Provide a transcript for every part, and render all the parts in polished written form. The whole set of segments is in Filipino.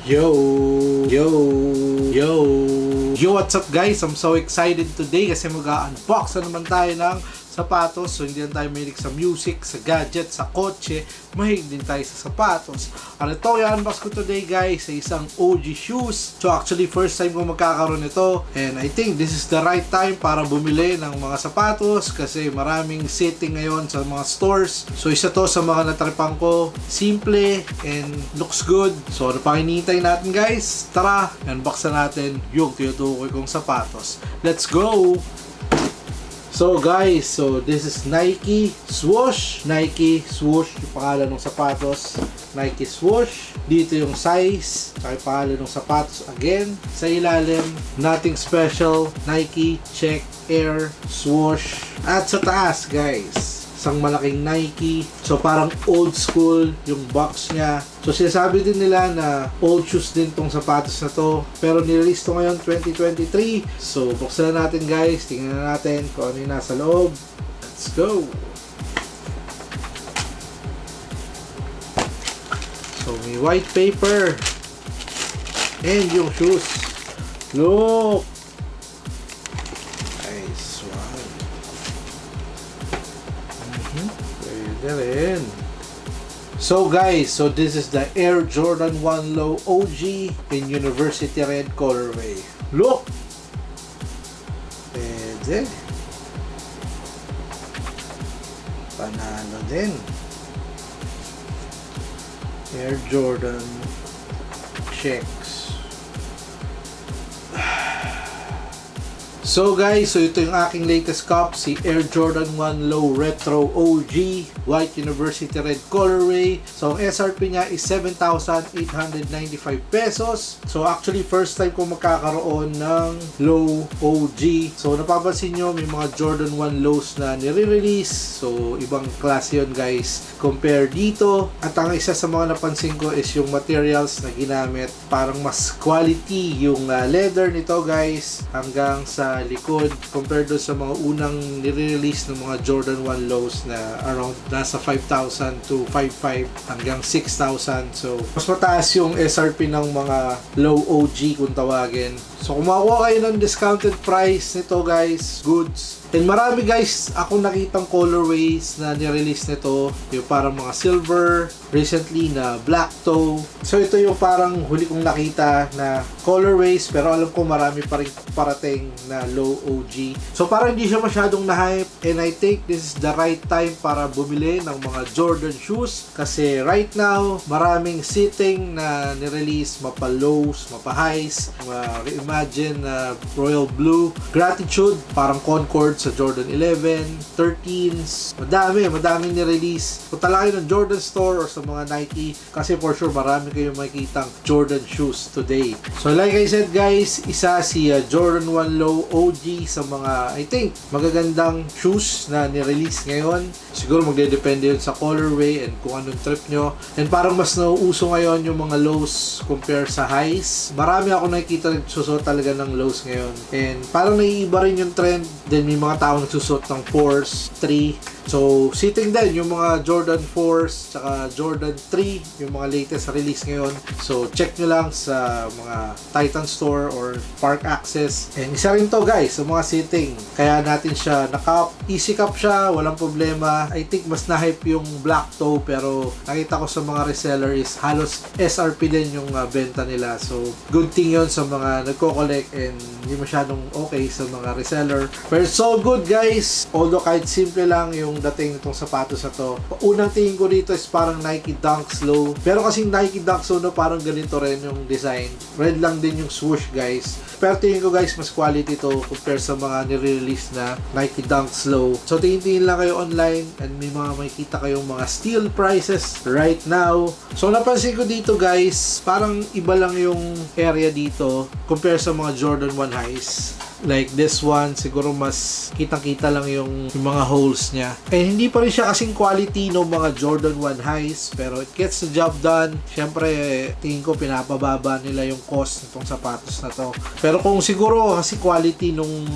Yo, yo, yo, yo, what's up guys? I'm so excited today kasi mag-unbox na naman tayo ng sapatos. So hindi lang tayo mahilig sa music, sa gadget, sa kotse, mahilig din tayo sa sapatos. At ito, i-unbox ko today guys sa isang OG shoes. So actually first time ko magkakaroon nito, and I think this is the right time para bumili ng mga sapatos kasi maraming setting ngayon sa mga stores. So isa to sa mga natripang ko, simple and looks good. So ano pang hinihintay natin guys? Tara, unbox na natin yung tinutukoy kong sapatos. Let's go! So guys, so this is Nike Swoosh. Nike Swoosh yung pangalan ng sapatos. Nike Swoosh. Dito yung size, saka yung pangalan ng sapatos again. Sa ilalim, nothing special. Nike Check Air Swoosh. At sa taas guys, isang malaking Nike. So parang old school yung box niya. So sinasabi din nila na old shoes din tong sapatos na to. Pero nirelease to ngayon 2023. So buksan na natin guys. Tingnan na natin kung ano yung nasa loob. Let's go! So may white paper. And yung shoes. Look! Nice one. Pwede rin. So guys, so this is the Air Jordan 1 Low OG in University Red colorway. Look! Pwede. Panalo din. Air Jordan checks. So guys, so ito yung aking latest cup, si Air Jordan 1 Low Retro OG, White University Red colorway. So ang SRP niya is 7,895 pesos. So actually first time ko magkakaroon ng Low OG. So napapansin nyo, may mga Jordan 1 Lows na nire-release. So ibang klase yun guys, compare dito. At ang isa sa mga napansin ko is yung materials na ginamit. Parang mas quality yung leather nito guys, hanggang sa likod compared doon sa mga unang nire-release ng mga Jordan 1 Lows na around nasa 5,000 to 5,500 hanggang 6,000. So mas mataas yung SRP ng mga Low OG kung tawagin. So kung makuha kayo ng discounted price nito guys, goods. And marami guys akong nakitang colorways na nirelease nito, yung parang mga silver, recently na black toe. So ito yung parang huli kong nakita na colorways, pero alam ko marami pa rin parating na Low OG. So parang hindi siya masyadong na-hype, and I think this is the right time para bumili ng mga Jordan shoes kasi right now maraming sitting na nirelease, mapa-lows, mapa-highs, reimagine royal blue, gratitude, parang Concord sa Jordan 11, 13s, madaming nirelease. Kung talaga ng Jordan store or sa mga Nike, kasi for sure marami kayong makikitang Jordan shoes today. So like I said guys, isa si Jordan 1 Low OG sa mga I think magagandang shoes na nirelease ngayon. Siguro magdedepende yun sa colorway and kung anong trip nyo. And parang mas nauuso ngayon yung mga lows compare sa highs. Marami ako nakikita nagsusot talaga ng lows ngayon. And parang naiiba rin yung trend. Then may mga tao nagsusot ng 4s, 3. So, sitting din yung mga Jordan 4s tsaka Jordan 3, yung mga latest release ngayon. So, check nyo lang sa mga Titan Store or Park Access. And isa rin to guys, sa mga sitting. Kaya natin siya na-cup. Easy cup siya, walang problema. I think mas na-hype yung black toe, pero nakita ko sa mga reseller is halos SRP din yung benta nila. So, good thing yun sa mga nagko-collect and hindi masyadong okay sa mga reseller. Pero so good guys. Although kahit simple lang yung dating nitong sapatos na to. Unang tingin ko dito is parang Nike Dunk Low. Pero kasing Nike Dunk Low no, parang ganito rin yung design. Red lang din yung swoosh guys. Pero tingin ko guys, mas quality to compare sa mga nire-release na Nike Dunk Low. So tingin lang kayo online and may mga makikita kayong mga steal prices right now. So napansin ko dito guys, parang iba lang yung area dito compare sa mga Jordan 1 highs. Like this one, siguro mas kitang-kita lang yung mga holes niya. And hindi pa rin siya kasing quality ng mga Jordan 1 highs, pero it gets the job done. Syempre, tingin ko pinapababa nila yung cost nitong sapatos na to. Pero kung siguro kasi quality nung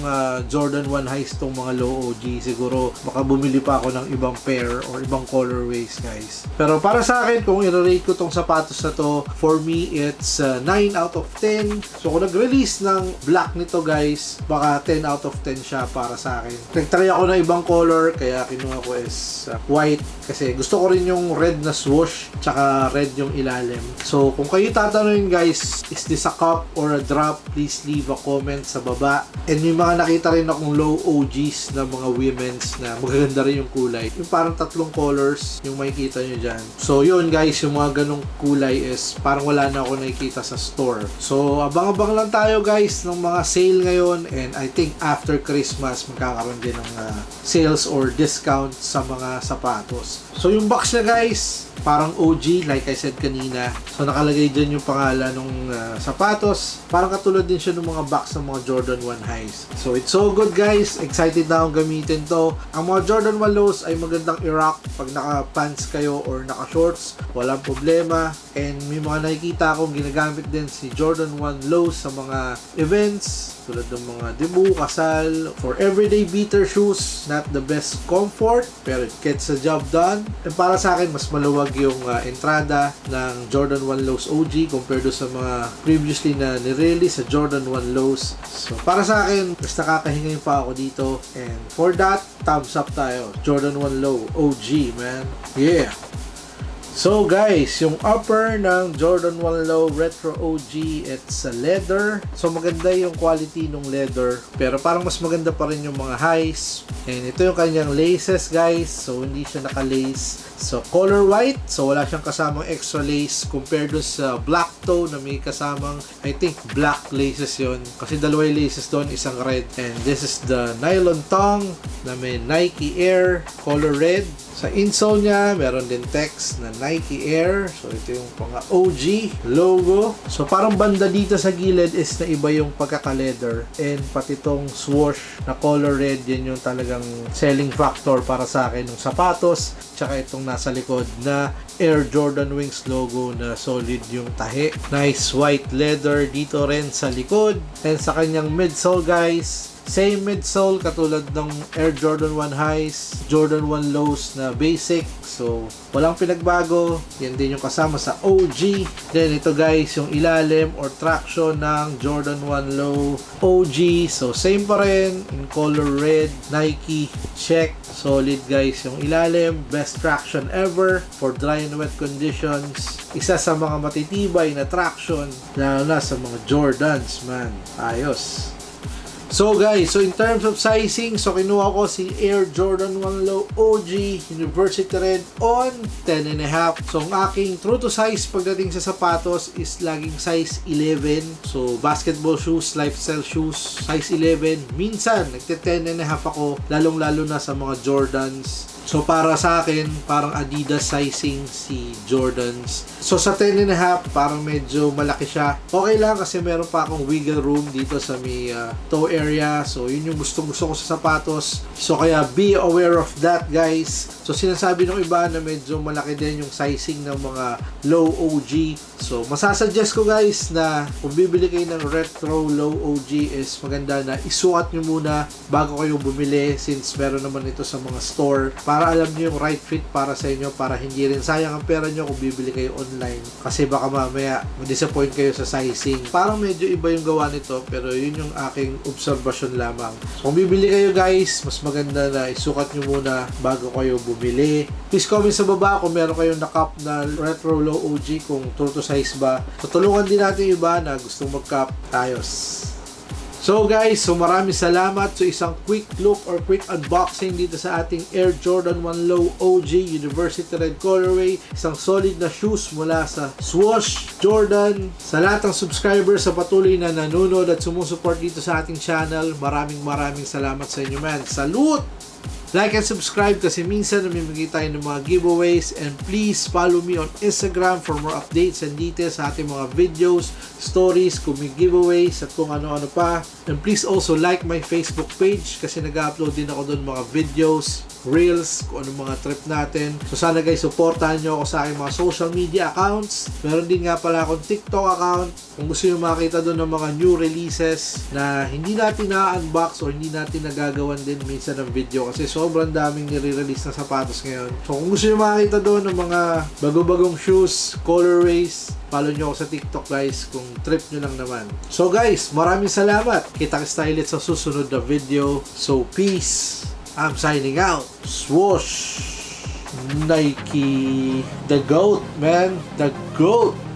Jordan 1 highs tong mga low OG, siguro baka bumili pa ako ng ibang pair or ibang colorways, guys. Pero para sa akin, kung i-rate ko tong sapatos na to, for me, it's 9 out of 10. So kung nag-release ng black nito, guys, baka 10 out of 10 siya para sa akin. Nagtry ako ng ibang color, kaya kinuha ko is white kasi gusto ko rin yung red na swoosh tsaka red yung ilalim. So kung kayo tatanungin, guys, is this a cup or a drop, please leave a comment sa baba. And may mga nakita rin akong low OGs na mga women's na magaganda rin yung kulay, yung parang tatlong colors yung makikita nyo dyan. So yun, guys, yung mga ganong kulay is parang wala na ako nakikita sa store. So abang-abang lang tayo, guys, ng mga sale ngayon, and I think after Christmas magkakaroon din ng sales or discount sa mga sapatos. So yung box na, guys, parang OG, like I said kanina. So nakalagay dyan yung pangalan ng sapatos. Parang katulad din siya ng mga box ng mga Jordan 1 highs. So it's so good, guys. Excited na akong gamitin to. Ang mga Jordan 1 lows ay magandang i-rock pag naka-pants kayo or naka-shorts. Walang problema. And may mga nakikita akong ginagamit din si Jordan 1 lows sa mga events, tulad ng mga debut, kasal, for everyday beater shoes. Not the best comfort, pero it gets the job done. And para sa akin, mas maluwag yung entrada ng Jordan 1 Lows OG compared to sa mga previously na nirelease sa Jordan 1 Lows. So para sa akin, mas nakakahingay pa ako dito, and for that, thumbs up tayo. Jordan 1 Low OG, man. Yeah. So guys, yung upper ng Jordan 1 Low Retro OG, it's a leather. So maganda yung quality ng leather, pero parang mas maganda pa rin yung mga highs. And ito yung kanyang laces, guys. So hindi siya naka-lace. So color white, so wala siyang kasamang extra lace compared dun sa black toe na may kasamang, I think, black laces yon. Kasi dalawa yung laces doon, isang red. And this is the nylon tongue na may Nike Air color red. Sa insole niya, meron din text na Nike Air. So ito yung mga OG logo. So parang banda dito sa gilid is na iba yung pagkaka-leather. And pati itong swoosh na color red, yan yung talagang selling factor para sa akin ng sapatos. Tsaka itong nasa likod na Air Jordan Wings logo na solid yung tahi. Nice white leather dito rin sa likod. And sa kanyang midsole, guys, same midsole katulad ng Air Jordan 1 highs, Jordan 1 lows na basic. So walang pinagbago. Yan din yung kasama sa OG. Then ito, guys, yung ilalim or traction ng Jordan 1 low OG. So same pa rin in color red, Nike, check. Solid, guys, yung ilalim. Best traction ever for dry and wet conditions. Isa sa mga matitibay na traction, lalo na sa mga Jordans, man. Ayos. So guys, so in terms of sizing, so kinuha ko si Air Jordan 1 Low OG University Red on 10.5. So ang aking true to size pagdating sa sapatos is laging size 11. So basketball shoes, lifestyle shoes, size 11. Minsan nagte-10.5 ako, lalong-lalo na sa mga Jordans. So para sa akin, parang Adidas sizing si Jordans. So sa 10.5, parang medyo malaki siya. Okay lang kasi meron pa akong wiggle room dito sa may toe area. So yun yung gusto-gusto ko sa sapatos. So kaya be aware of that, guys. So sinasabi ng iba na medyo malaki din yung sizing ng mga low OG. So masasuggest ko, guys, na kung bibili kayo ng retro low OG is maganda na isukat nyo muna bago kayo bumili, since meron naman ito sa mga store, para alam nyo yung right fit para sa inyo, para hindi rin sayang ang pera nyo kung bibili kayo online, kasi baka mamaya ma-disappoint kayo sa sizing. Parang medyo iba yung gawa nito, pero yun yung aking obserbasyon lamang. So, kung bibili kayo, guys, mas maganda na isukat nyo muna bago kayo bumili. Please comment sa baba kung meron kayong na-cup na retro low OG, kung true to size ba. Tutulungan din natin yung iba na gustong mag-cup. Ayos. So guys, so maraming salamat sa isang quick look or quick unboxing dito sa ating Air Jordan 1 Low OG University Red Colorway. Isang solid na shoes mula sa Swoosh Jordan. Sa lahat ng subscribers sa patuloy na nanonood at sumusuport dito sa ating channel, maraming salamat sa inyo, man. Salute! Like and subscribe kasi minsan namimigay tayo ng mga giveaways, and please follow me on Instagram for more updates and details sa ating mga videos, stories, kung may giveaways at kung ano-ano pa. And please also like my Facebook page kasi nag-upload din ako doon mga videos. reels, kung anong mga trip natin. So sana guys, supportahan nyo ako sa aking mga social media accounts. Meron din nga pala akong TikTok account. Kung gusto nyo makita doon ng mga new releases na hindi natin na-unbox o hindi natin nagagawan din minsan ng video kasi sobrang daming nire-release na sapatos ngayon. So kung gusto nyo makita doon ng mga bago-bagong shoes, colorways, follow nyo ako sa TikTok guys kung trip nyo lang naman. So guys, maraming salamat. Kita-kits tayo ulit sa susunod na video. So peace. I'm signing out. Swoosh. Nike. The GOAT, man. The GOAT.